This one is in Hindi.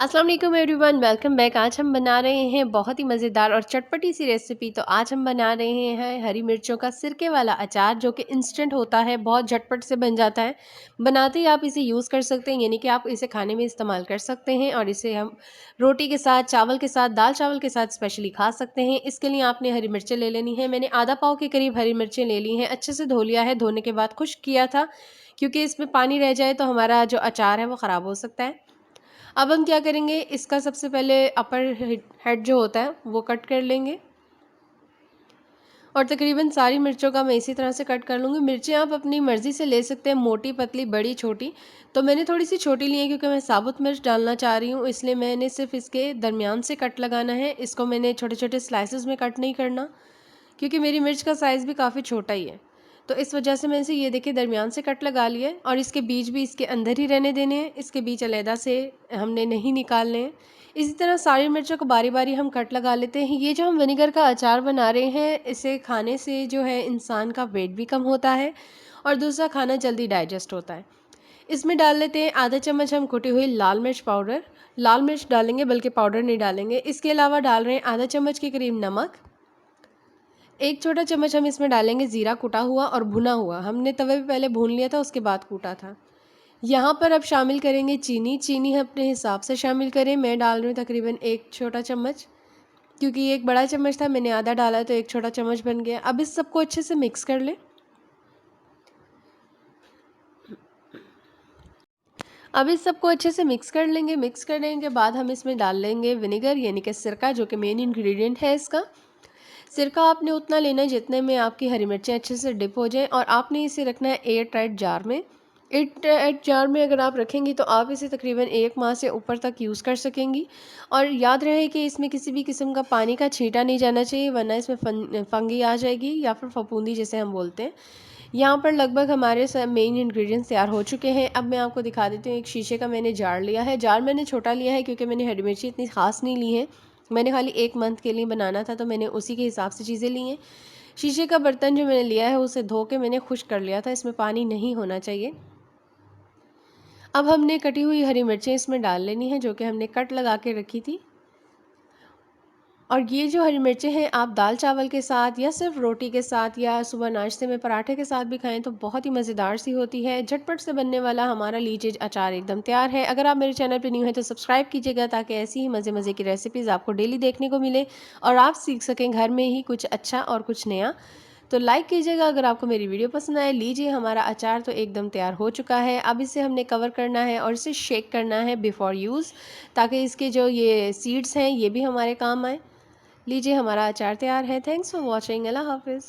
अस्सलाम वालेकुम एवरीवन, वेलकम बैक। आज हम बना रहे हैं बहुत ही मज़ेदार और चटपटी सी रेसिपी। तो आज हम बना रहे हैं हरी मिर्चों का सिरके वाला अचार, जो कि इंस्टेंट होता है, बहुत झटपट से बन जाता है। बनाते ही आप इसे यूज़ कर सकते हैं, यानी कि आप इसे खाने में इस्तेमाल कर सकते हैं और इसे हम रोटी के साथ, चावल के साथ, दाल चावल के साथ स्पेशली खा सकते हैं। इसके लिए आपने हरी मिर्चें ले लेनी है। मैंने आधा पाव के करीब हरी मिर्चें ले ली हैं, अच्छे से धो लिया है। धोने के बाद खुश्क किया था, क्योंकि इसमें पानी रह जाए तो हमारा जो अचार है वो ख़राब हो सकता है। अब हम क्या करेंगे, इसका सबसे पहले अपर हेड जो होता है वो कट कर लेंगे और तकरीबन सारी मिर्चों का मैं इसी तरह से कट कर लूँगी। मिर्चें आप अपनी मर्ज़ी से ले सकते हैं, मोटी, पतली, बड़ी, छोटी। तो मैंने थोड़ी सी छोटी ली है, क्योंकि मैं साबुत मिर्च डालना चाह रही हूँ, इसलिए मैंने सिर्फ इसके दरमियान से कट लगाना है। इसको मैंने छोटे छोटे स्लाइसेस में कट नहीं करना, क्योंकि मेरी मिर्च का साइज़ भी काफ़ी छोटा ही है। तो इस वजह से मैंने इसे ये देखिए दरमियान से कट लगा लिया है और इसके बीज भी इसके अंदर ही रहने देने हैं, इसके बीज अलहदा से हमने नहीं निकालने हैं। इसी तरह सारी मिर्चों को बारी बारी हम कट लगा लेते हैं। ये जो हम विनेगर का अचार बना रहे हैं, इसे खाने से जो है इंसान का वेट भी कम होता है और दूसरा खाना जल्दी डाइजेस्ट होता है। इसमें डाल लेते हैं आधा चम्मच हम कुटी हुई लाल मिर्च पाउडर। लाल मिर्च डालेंगे, बल्कि पाउडर नहीं डालेंगे। इसके अलावा डाल रहे हैं आधा चम्मच के करीब नमक। एक छोटा चम्मच हम इसमें डालेंगे ज़ीरा, कुटा हुआ और भुना हुआ। हमने तवे पे पहले भून लिया था, उसके बाद कूटा था। यहाँ पर अब शामिल करेंगे चीनी। चीनी अपने हिसाब से शामिल करें। मैं डाल रही हूँ तकरीबन एक छोटा चम्मच, क्योंकि ये एक बड़ा चम्मच था, मैंने आधा डाला तो एक छोटा चम्मच बन गया। अब इस सबको अच्छे से मिक्स कर लें। अब इस सबको अच्छे से मिक्स कर लेंगे। मिक्स करने के बाद हम इसमें डाल लेंगे विनेगर, यानी कि सिरका, जो कि मेन इंग्रेडिएंट है इसका। सिरका आपने उतना लेना है जितने में आपकी हरी मिर्चें अच्छे से डिप हो जाएं, और आपने इसे रखना है एयर टाइट जार में। एयर टाइट जार में अगर आप रखेंगी तो आप इसे तकरीबन 1 माह से ऊपर तक यूज़ कर सकेंगी। और याद रहे कि इसमें किसी भी किस्म का पानी का छींटा नहीं जाना चाहिए, वरना इसमें फंगी आ जाएगी, या फिर फफूंदी जिसे हम बोलते हैं। यहाँ पर लगभग हमारे सब मेन इंग्रेडिएंट्स तैयार हो चुके हैं। अब मैं आपको दिखा देती हूँ। एक शीशे का मैंने जार लिया है। जार मैंने छोटा लिया है, क्योंकि मैंने हरी मिर्ची इतनी ख़ास नहीं ली है। मैंने खाली 1 मंथ के लिए बनाना था, तो मैंने उसी के हिसाब से चीज़ें ली हैं। शीशे का बर्तन जो मैंने लिया है, उसे धो के मैंने खुश्क कर लिया था, इसमें पानी नहीं होना चाहिए। अब हमने कटी हुई हरी मिर्चें इसमें डाल लेनी है, जो कि हमने कट लगा के रखी थी। और ये जो हरी मिर्चें हैं, आप दाल चावल के साथ या सिर्फ रोटी के साथ या सुबह नाश्ते में पराठे के साथ भी खाएं तो बहुत ही मज़ेदार सी होती है। झटपट से बनने वाला हमारा लीची अचार एकदम तैयार है। अगर आप मेरे चैनल पर न्यू हैं तो सब्सक्राइब कीजिएगा, ताकि ऐसी ही मज़े मज़े की रेसिपीज़ आपको डेली देखने को मिले और आप सीख सकें घर में ही कुछ अच्छा और कुछ नया। तो लाइक कीजिएगा अगर आपको मेरी वीडियो पसंद आए। लीजिए, हमारा अचार तो एकदम तैयार हो चुका है। अब इसे हमने कवर करना है और इसे शेक करना है बिफ़ोर यूज़, ताकि इसके जो ये सीड्स हैं ये भी हमारे काम आए। लीजिए, हमारा अचार तैयार है। Thanks for watching. अल्लाह हाफ़िज़।